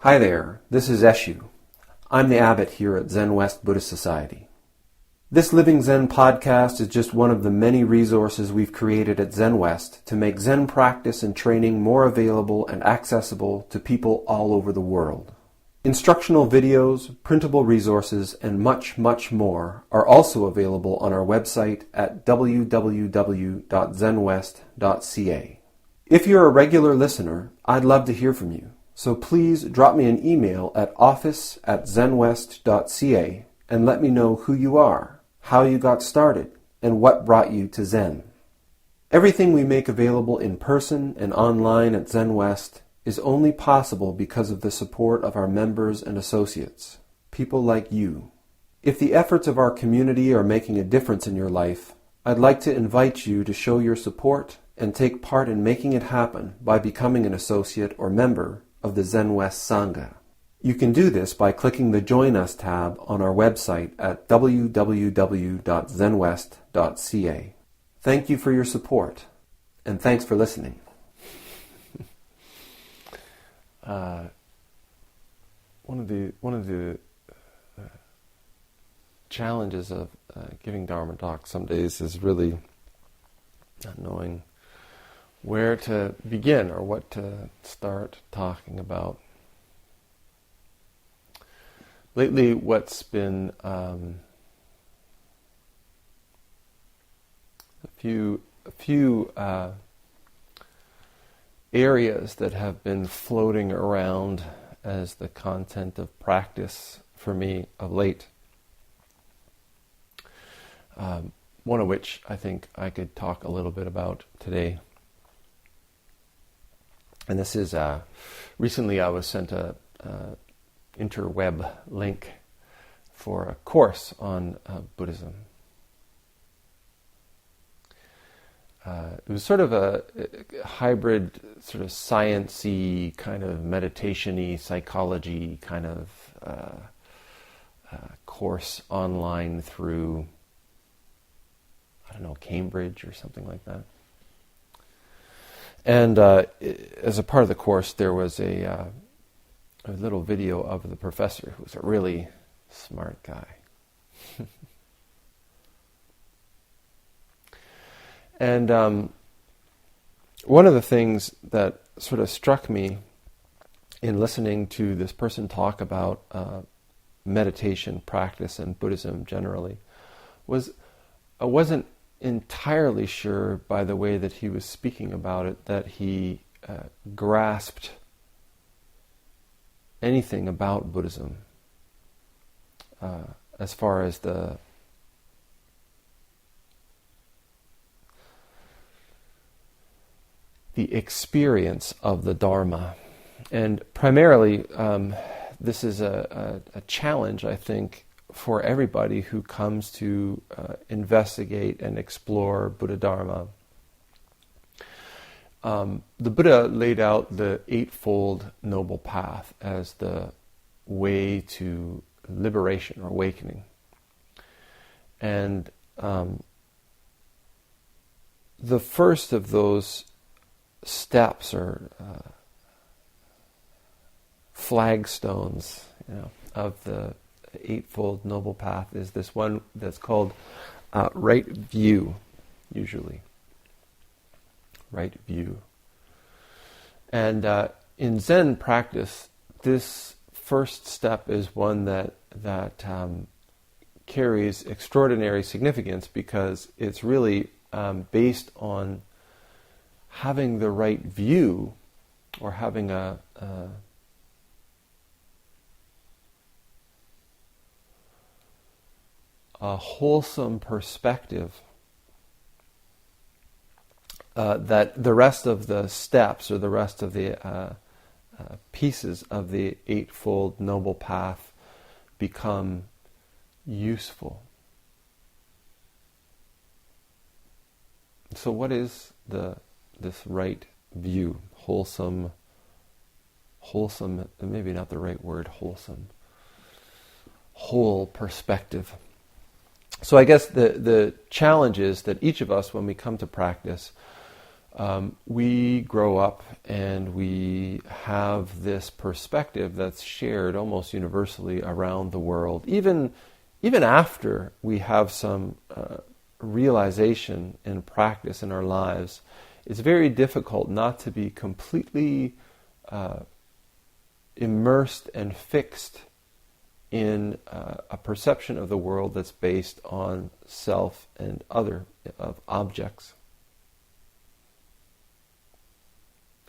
Hi there, this is Eshu. I'm the abbot here at Zenwest Buddhist Society. This Living Zen-podcast is just one of the many resources we've created at Zenwest to make Zen practice and training more available and accessible to people all over the world. Instructional videos, printable resources, and much, much more are also available on our website at www.zenwest.ca. If you're a regular listener, I'd love to hear from you. So please drop me an email at office@zenwest.ca and let me know who you are, how you got started, and what brought you to Zen. Everything we make available in person and online at Zenwest is only possible because of the support of our members and associates, people like you. If the efforts of our community are making a difference in your life, I'd like to invite you to show your support and take part in making it happen by becoming an associate or member of the Zenwest Sangha. You can do this by clicking the Join Us tab on our website at www.zenwest.ca. Thank you for your support, and thanks for listening. One of the challenges of giving Dharma talks some days is really not knowing where to begin or what to start talking about. Lately, what's been a few areas that have been floating around as the content of practice for me of late. One of which I think I could talk a little bit about today. And this is, recently I was sent a interweb link for a course on Buddhism. It was sort of a hybrid, sort of science-y, kind of meditation-y, psychology kind of course online through, I don't know, Cambridge or something like that. And as a part of the course, there was a little video of the professor, who was a really smart guy. And one of the things that sort of struck me in listening to this person talk about meditation practice and Buddhism generally was I wasn't entirely sure by the way that he was speaking about it that he grasped anything about Buddhism as far as the experience of the Dharma. And primarily this is a challenge, I think, for everybody who comes to investigate and explore Buddha Dharma. The Buddha laid out the Eightfold Noble Path as the way to liberation or awakening. And the first of those steps or flagstones, of the Eightfold Noble Path is this one that's called right view, usually. Right view. And in Zen practice, this first step is one that carries extraordinary significance because it's really based on having the right view or having a wholesome perspective that the rest of the steps or the rest of the pieces of the Eightfold Noble Path become useful. So what is this right view? Wholesome, maybe not the right word, wholesome. Whole perspective. So I guess the challenge is that each of us, when we come to practice, we grow up and we have this perspective that's shared almost universally around the world, even after we have some realization and practice in our lives. It's very difficult not to be completely immersed and fixed in a perception of the world that's based on self and other of objects,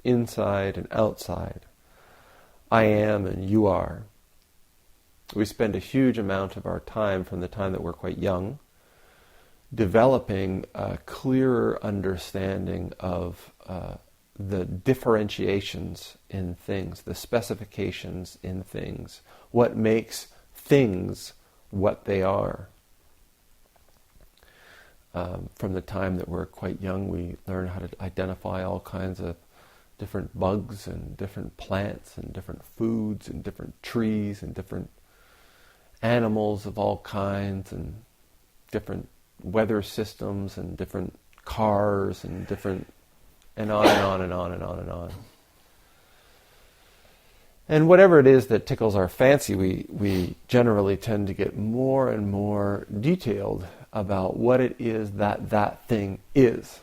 inside and outside, I am and you are. We spend a huge amount of our time from the time that we're quite young developing a clearer understanding of the differentiations in things, the specifications in things, what makes things what they are. From the time that we're quite young, we learn how to identify all kinds of different bugs and different plants and different foods and different trees and different animals of all kinds and different weather systems and different cars and different, and on and on and on and on and on. And whatever it is that tickles our fancy, we generally tend to get more and more detailed about what it is that thing is.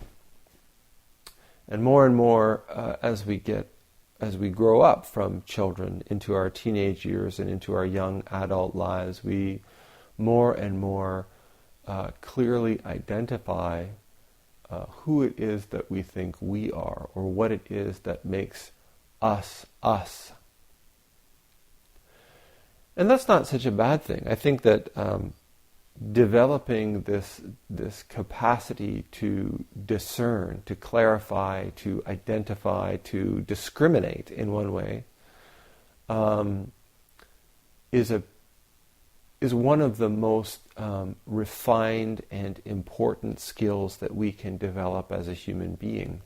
And more as we grow up from children into our teenage years and into our young adult lives, we more and more clearly identify who it is that we think we are, or what it is that makes us us. And that's not such a bad thing. I think that developing this capacity to discern, to clarify, to identify, to discriminate in one way, is one of the most refined and important skills that we can develop as a human being.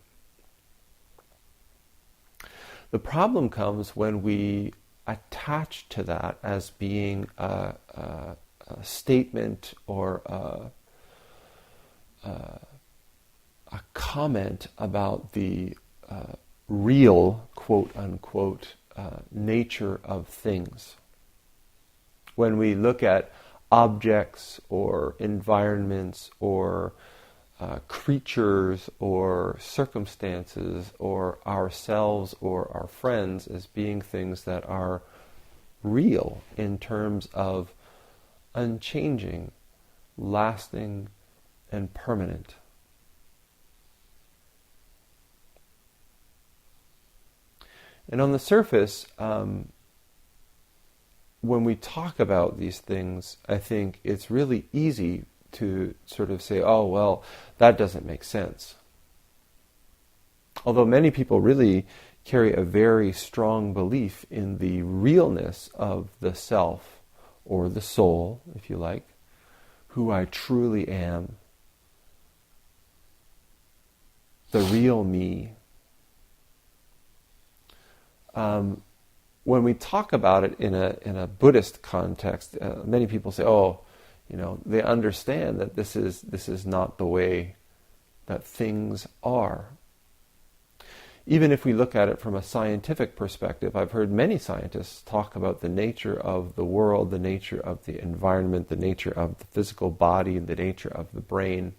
The problem comes when we attach to that as being a statement or a comment about the real, quote-unquote, nature of things. When we look at objects or environments or creatures or circumstances or ourselves or our friends as being things that are real in terms of unchanging, lasting, and permanent. And on the surface, when we talk about these things, I think it's really easy to sort of say, oh, well, that doesn't make sense. Although many people really carry a very strong belief in the realness of the self, or the soul, if you like, who I truly am, the real me. When we talk about it in a Buddhist context, many people say, "Oh, they understand that this is not the way that things are." Even if we look at it from a scientific perspective, I've heard many scientists talk about the nature of the world, the nature of the environment, the nature of the physical body, and the nature of the brain,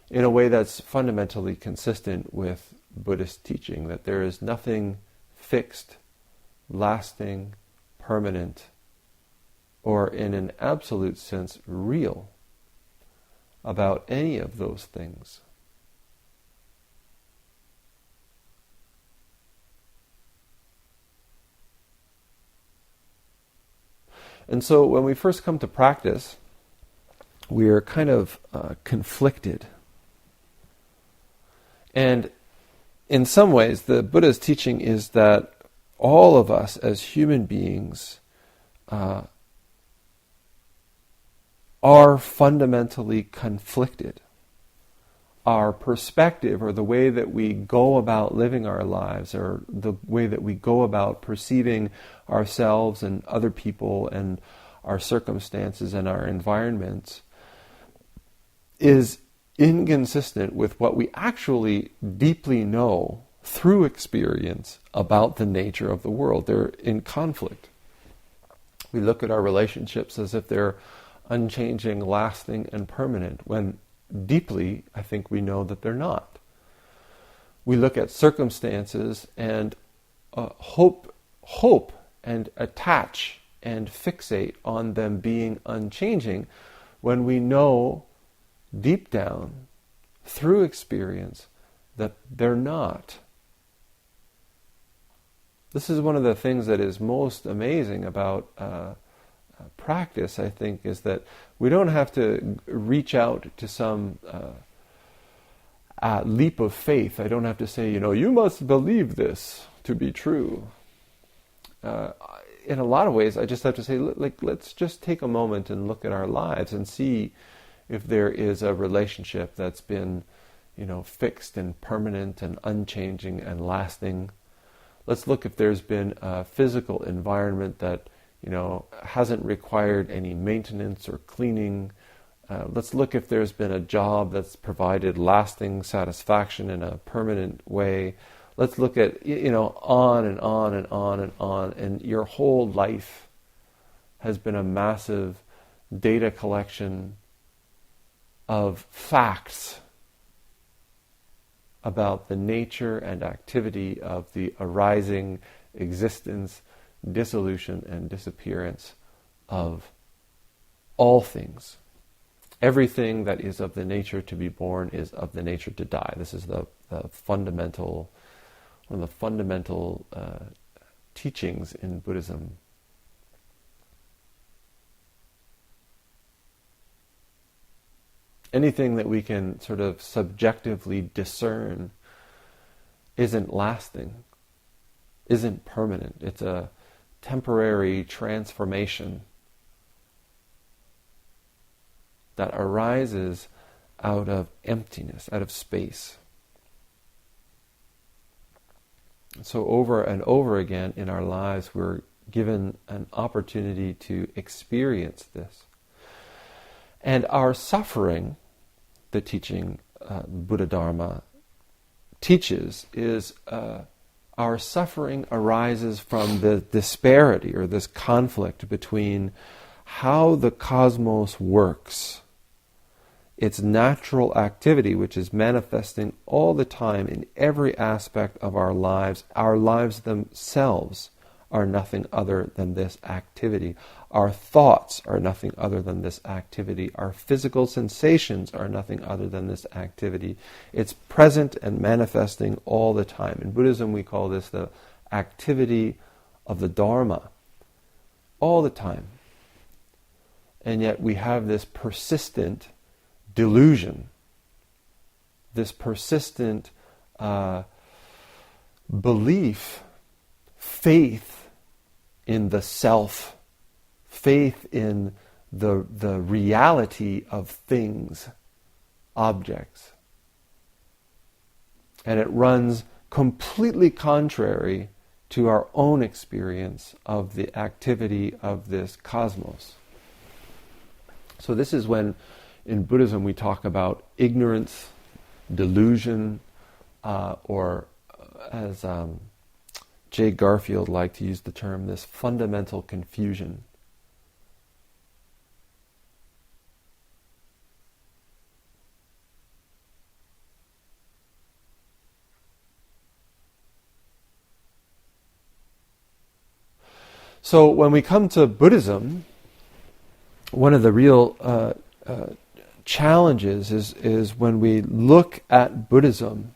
in a way that's fundamentally consistent with Buddhist teaching, that there is nothing fixed, lasting, permanent, or in an absolute sense real about any of those things. And so when we first come to practice, we are kind of conflicted. And in some ways, the Buddha's teaching is that all of us as human beings are fundamentally conflicted. Our perspective, or the way that we go about living our lives, or the way that we go about perceiving ourselves and other people and our circumstances and our environments, is inconsistent with what we actually deeply know through experience about the nature of the world. They're in conflict. We look at our relationships as if they're unchanging, lasting, and permanent, when deeply, I think we know that they're not. We look at circumstances and hope and attach and fixate on them being unchanging, when we know deep down through experience that they're not. This is one of the things that is most amazing about practice, I think, is that we don't have to reach out to some leap of faith. I don't have to say, you must believe this to be true. In a lot of ways, I just have to say, let's just take a moment and look at our lives and see if there is a relationship that's been, fixed and permanent and unchanging and lasting. Let's look if there's been a physical environment that, hasn't required any maintenance or cleaning. Let's look if there's been a job that's provided lasting satisfaction in a permanent way. Let's look at, on and on and on and on. And your whole life has been a massive data collection of facts about the nature and activity of the arising existence, dissolution, and disappearance of all things. Everything that is of the nature to be born is of the nature to die. This is one of the fundamental teachings in Buddhism. Anything that we can sort of subjectively discern isn't lasting, isn't permanent. It's a temporary transformation that arises out of emptiness, out of space. So over and over again in our lives, we're given an opportunity to experience this. And our suffering, the teaching Buddha Dharma teaches, is our suffering arises from the disparity or this conflict between how the cosmos works, its natural activity, which is manifesting all the time in every aspect of our lives. Our lives themselves are nothing other than this activity. Our thoughts are nothing other than this activity. Our physical sensations are nothing other than this activity. It's present and manifesting all the time. In Buddhism, we call this the activity of the Dharma, all the time. And yet we have this persistent delusion, this persistent belief, faith in the self, faith in the reality of things, objects. And it runs completely contrary to our own experience of the activity of this cosmos. So this is when in Buddhism we talk about ignorance, delusion, or as Jay Garfield liked to use the term, this fundamental confusion. So when we come to Buddhism, one of the real challenges is when we look at Buddhism,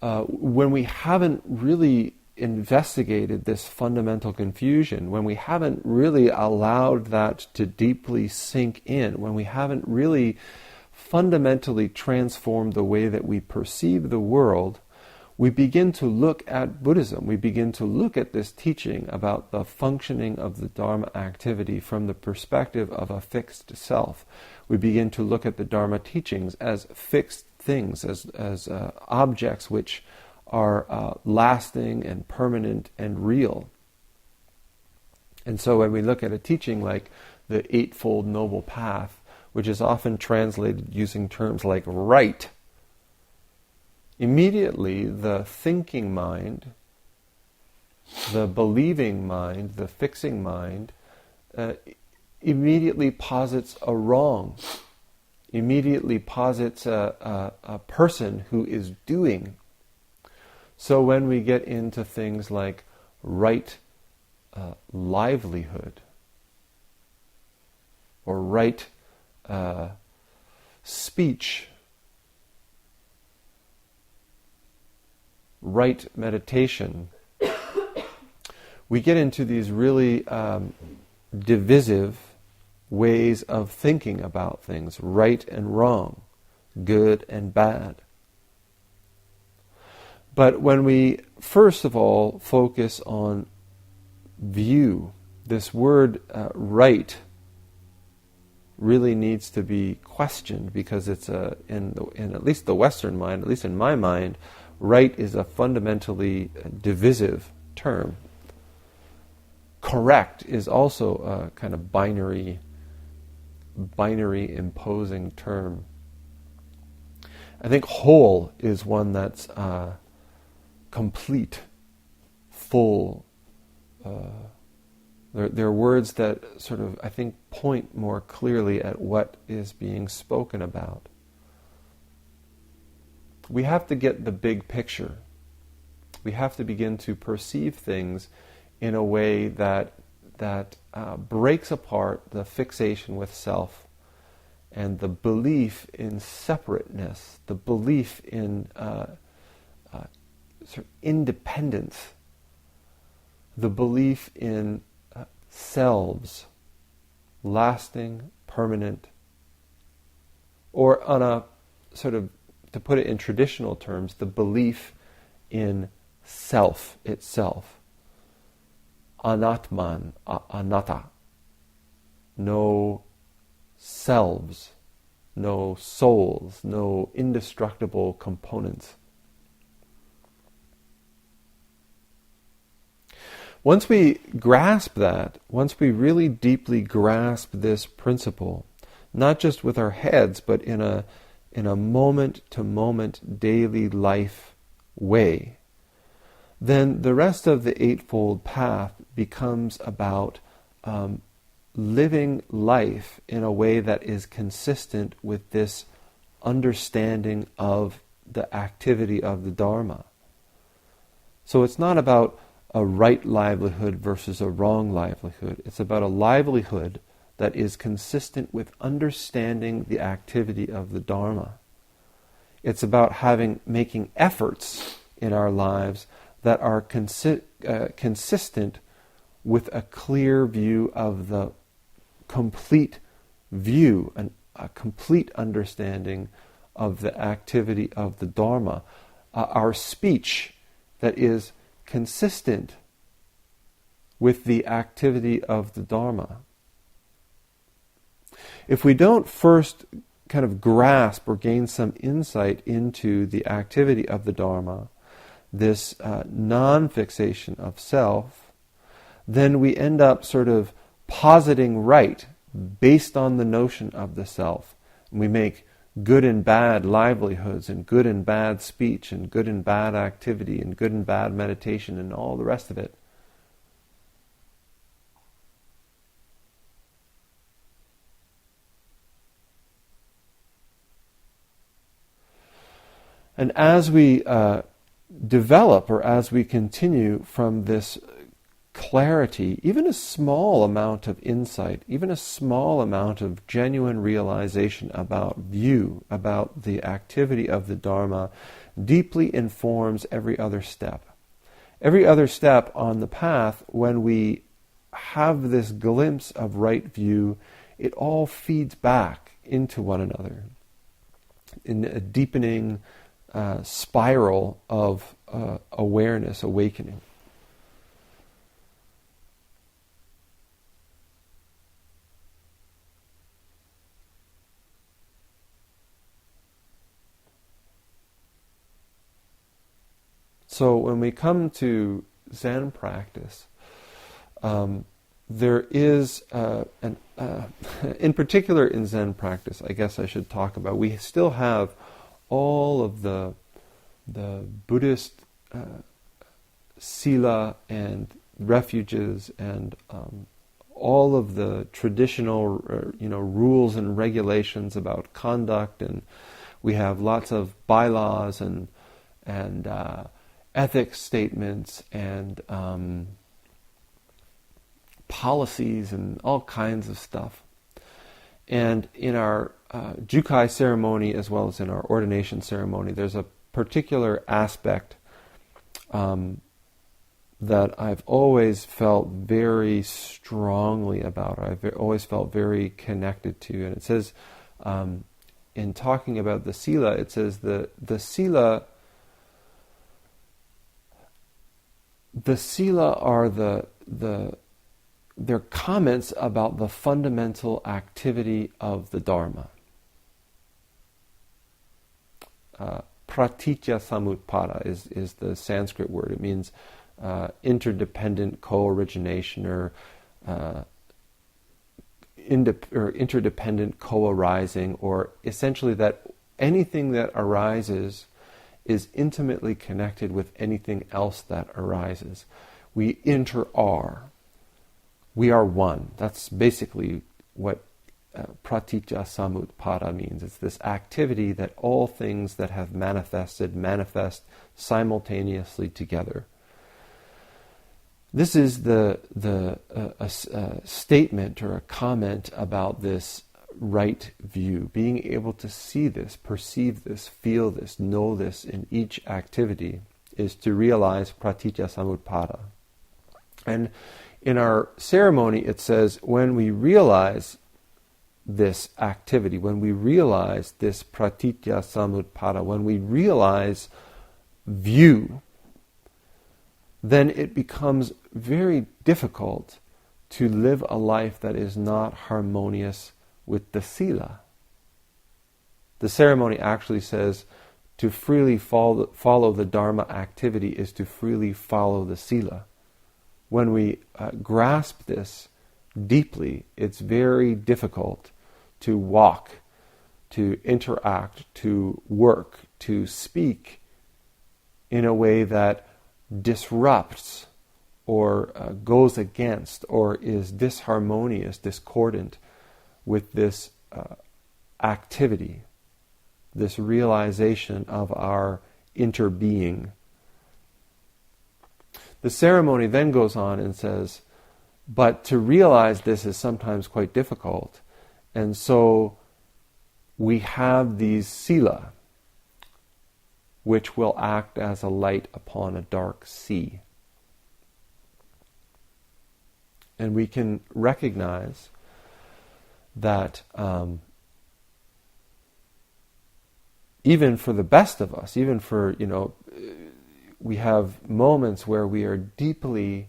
when we haven't really investigated this fundamental confusion, when we haven't really allowed that to deeply sink in, when we haven't really fundamentally transformed the way that we perceive the world, we begin to look at Buddhism. We begin to look at this teaching about the functioning of the Dharma activity from the perspective of a fixed self. We begin to look at the Dharma teachings as fixed things, as objects which are lasting and permanent and real. And so when we look at a teaching like the Eightfold Noble Path, which is often translated using terms like right, immediately the thinking mind, the believing mind, the fixing mind, immediately posits a wrong, immediately posits a person who is doing. So when we get into things like right livelihood, or right speech, right meditation, we get into these really divisive ways of thinking about things, right and wrong, good and bad. But when we first of all focus on view, this word right really needs to be questioned, because it's in at least the Western mind, at least in my mind, right is a fundamentally divisive term. Correct is also a kind of binary imposing term. I think whole is one that's complete, full. They're words that sort of, I think, point more clearly at what is being spoken about. We have to get the big picture. We have to begin to perceive things in a way that breaks apart the fixation with self and the belief in separateness, the belief in sort of independence, the belief in selves, lasting, permanent, or on a sort of, to put it in traditional terms, the belief in self itself. Anatman, anatta. No selves, no souls, no indestructible components. Once we grasp that, once we really deeply grasp this principle, not just with our heads, but in a moment-to-moment daily life way, then the rest of the Eightfold Path becomes about living life in a way that is consistent with this understanding of the activity of the Dharma. So it's not about a right livelihood versus a wrong livelihood. It's about a livelihood that is consistent with understanding the activity of the Dharma. It's about making efforts in our lives that are consistent with a clear view of the complete view, a complete understanding of the activity of the Dharma. Our speech that is consistent with the activity of the Dharma. If we don't first kind of grasp or gain some insight into the activity of the Dharma, this non-fixation of self, then we end up sort of positing right based on the notion of the self. And we make good and bad livelihoods, and good and bad speech, and good and bad activity, and good and bad meditation, and all the rest of it. And as we develop, or as we continue from this clarity, even a small amount of insight, even a small amount of genuine realization about view, about the activity of the Dharma, deeply informs every other step. Every other step on the path, when we have this glimpse of right view, it all feeds back into one another in a deepening spiral of awareness, awakening. So when we come to Zen practice, there is, in particular in Zen practice, I guess I should talk about, we still have all of the Buddhist sila and refuges and all of the traditional rules and regulations about conduct, and we have lots of bylaws and ethics statements and policies and all kinds of stuff. And in our Jukai ceremony, as well as in our ordination ceremony, there's a particular aspect that I've always felt very strongly about. I've always felt very connected to. And it says, in talking about the sila, it says the sila are they're comments about the fundamental activity of the Dharma. Pratitya samutpada is the Sanskrit word. It means interdependent co-origination or interdependent co-arising, or essentially that anything that arises is intimately connected with anything else that arises. We inter-are. We are one. That's basically what pratitya samutpada means. It's this activity that all things that have manifest simultaneously together. This is a statement or a comment about this right view. Being able to see this, perceive this, feel this, know this in each activity is to realize pratitya samutpada. And in our ceremony, it says, when we realize this activity, when we realize this pratitya samutpada, when we realize view, then it becomes very difficult to live a life that is not harmonious with the sila. The ceremony actually says to freely follow the Dharma activity is to freely follow the sila. When we grasp this deeply, it's very difficult to walk, to interact, to work, to speak in a way that disrupts or goes against or is disharmonious, discordant with this activity, this realization of our interbeing. The ceremony then goes on and says, but to realize this is sometimes quite difficult. And so we have these sila, which will act as a light upon a dark sea. And we can recognize that even for the best of us, even for, we have moments where we are deeply,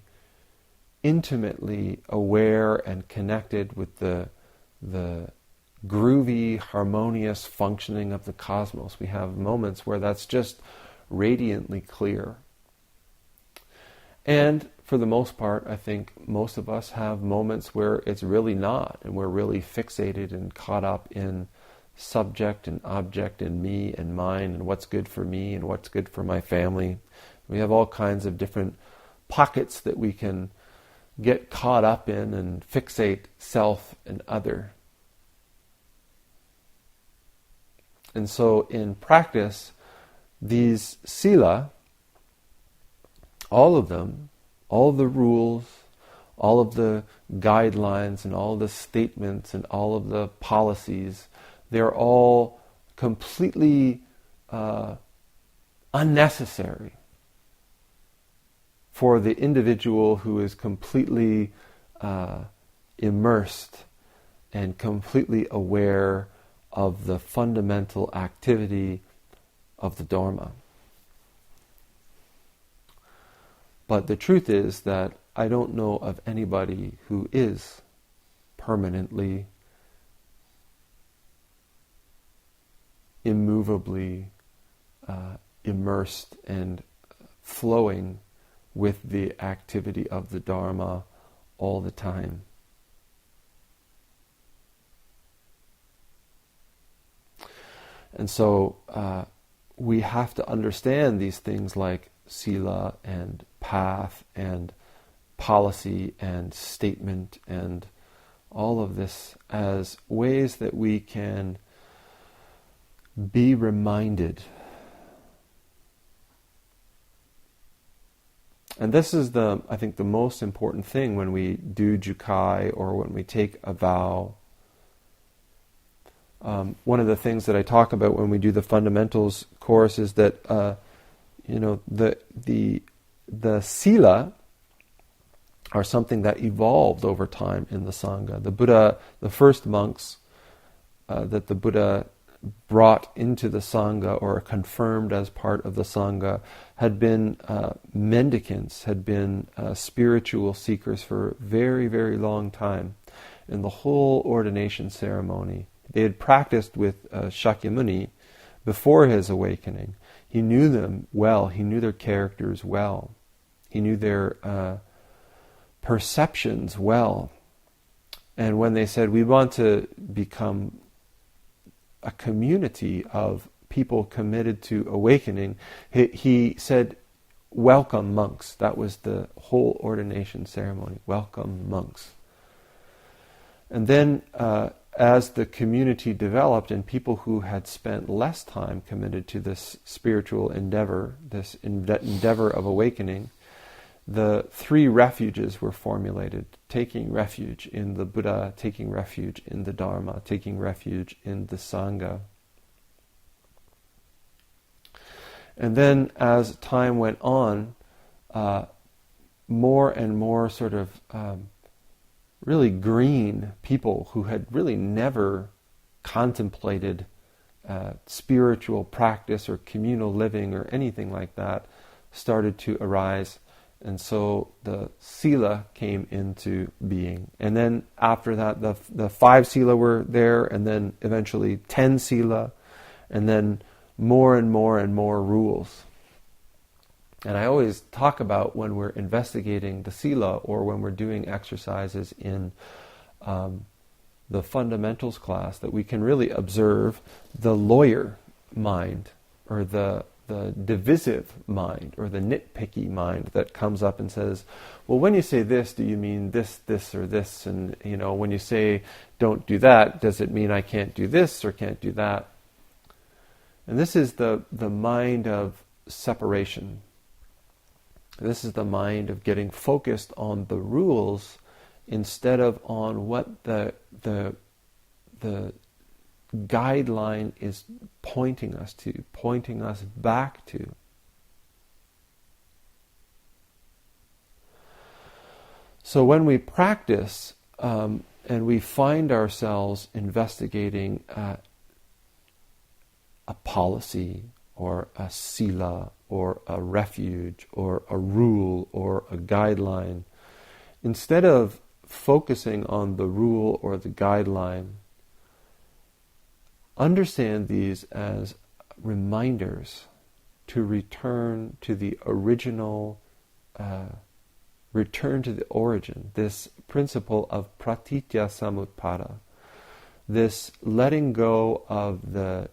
intimately aware and connected with the groovy, harmonious functioning of the cosmos. We have moments where that's just radiantly clear. And for the most part, I think most of us have moments where it's really not, and we're really fixated and caught up in subject and object and me and mine and what's good for me and what's good for my family. We have all kinds of different pockets that we can get caught up in and fixate self and other. And so in practice, these sila, all of them, all the rules, all of the guidelines and all the statements and all of the policies, they're all completely unnecessary for the individual who is completely immersed and completely aware of the fundamental activity of the Dharma. But the truth is that I don't know of anybody who is permanently, immovably immersed and flowing with the activity of the Dharma all the time. And so we have to understand these things like sila and path and policy and statement and all of this as ways that we can be reminded. And this is I think the most important thing when we do jukai or when we take a vow. One of the things that I talk about when we do the fundamentals course is that the sila are something that evolved over time in the Sangha. The Buddha, the first monks that the Buddha brought into the Sangha or confirmed as part of the Sangha had been mendicants, had been spiritual seekers for a very, very long time. In the whole ordination ceremony, they had practiced with Shakyamuni before his awakening. He knew them well. He knew their characters well. He knew their perceptions well. And when they said, we want to become a community of people committed to awakening, he said, welcome monks. That was the whole ordination ceremony. Welcome monks. And then as the community developed and people who had spent less time committed to this spiritual endeavor, this endeavor of awakening, the 3 refuges were formulated: taking refuge in the Buddha, taking refuge in the Dharma, taking refuge in the Sangha. And then as time went on, more and more sort of really green people who had really never contemplated spiritual practice or communal living or anything like that started to arise. And so the sila came into being. And then after that, the 5 sila were there, and then eventually 10 sila, and then more and more and more rules. And I always talk about when we're investigating the sila or when we're doing exercises in the fundamentals class that we can really observe the lawyer mind or the divisive mind or the nitpicky mind that comes up and says, well, when you say this, do you mean this, this, or this? And, when you say don't do that, does it mean I can't do this or can't do that? And this is the mind of separation. This is the mind of getting focused on the rules instead of on what the guideline is pointing us to, pointing us back to. So when we practice and we find ourselves investigating a policy or a sila or a refuge or a rule or a guideline, instead of focusing on the rule or the guideline, understand these as reminders to return to the original, return to the origin, this principle of pratitya samutpada, this letting go of the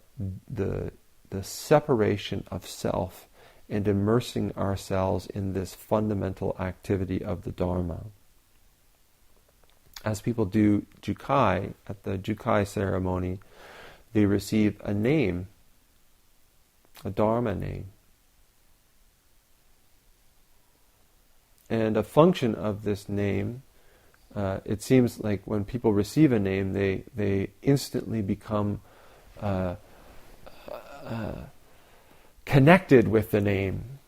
separation of self and immersing ourselves in this fundamental activity of the Dharma. As people do jukai, at the jukai ceremony, they receive a name, a Dharma name. And a function of this name, it seems like when people receive a name, they instantly become connected with the name,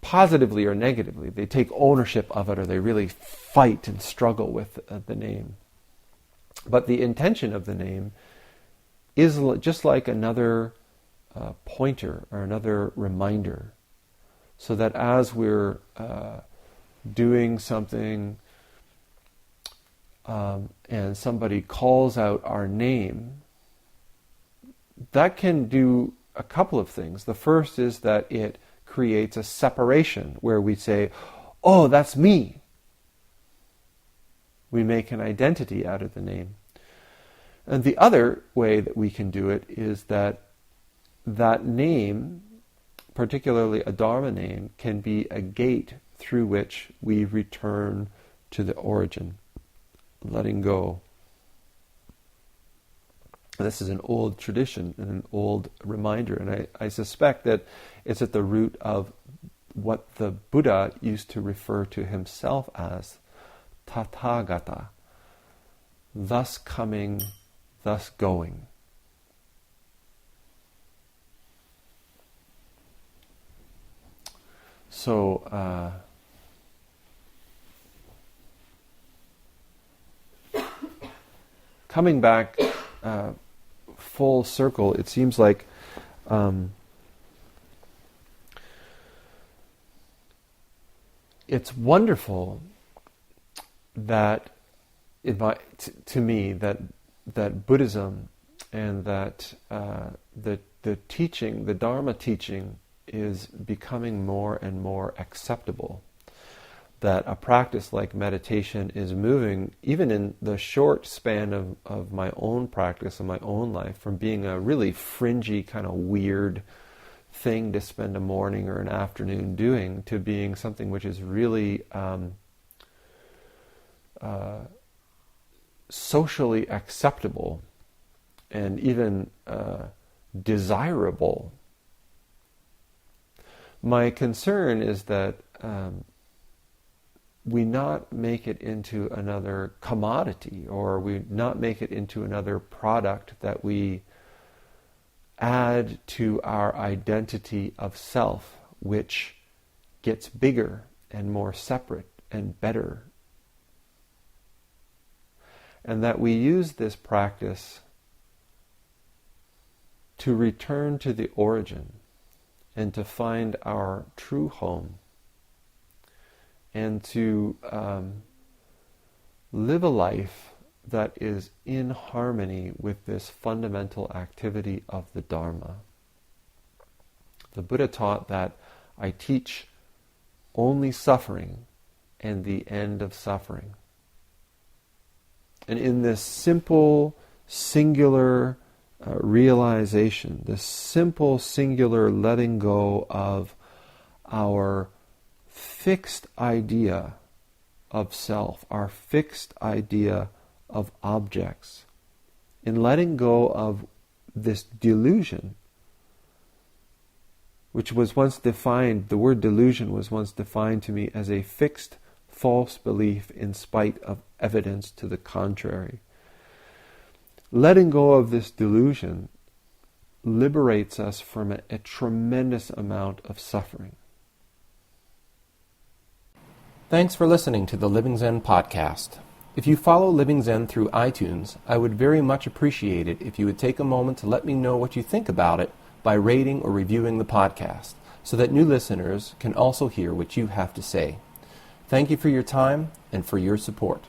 positively or negatively. They take ownership of it, or they really fight and struggle with the name. But the intention of the name is just like another pointer or another reminder, so that as we're doing something and somebody calls out our name, that can do a couple of things. The first is that it creates a separation where we say, oh, that's me. We make an identity out of the name. And the other way that we can do it is that name, particularly a Dharma name, can be a gate through which we return to the origin, letting go. This is an old tradition and an old reminder, and I suspect that it's at the root of what the Buddha used to refer to himself as Tathagata, thus coming, thus going. So, coming back full circle, it seems like it's wonderful that, to me, that Buddhism and that the teaching, the Dharma teaching, is becoming more and more acceptable. That a practice like meditation is moving, even in the short span of my own practice and my own life, from being a really fringy, kind of weird thing to spend a morning or an afternoon doing, to being something which is really socially acceptable and even desirable. My concern is that we not make it into another commodity, or we not make it into another product that we add to our identity of self, which gets bigger and more separate and better. And that we use this practice to return to the origin and to find our true home, and to live a life that is in harmony with this fundamental activity of the Dharma. The Buddha taught that I teach only suffering and the end of suffering. And in this simple, singular realization, this simple, singular letting go of our fixed idea of self, our fixed idea of objects, in letting go of this delusion, which was once defined, the word delusion was once defined to me as a fixed, false belief in spite of evidence to the contrary. Letting go of this delusion liberates us from a tremendous amount of suffering. Thanks for listening to the Living Zen-podcast. If you follow Living Zen through iTunes, I would very much appreciate it if you would take a moment to let me know what you think about it by rating or reviewing the podcast, so that new listeners can also hear what you have to say. Thank you for your time and for your support.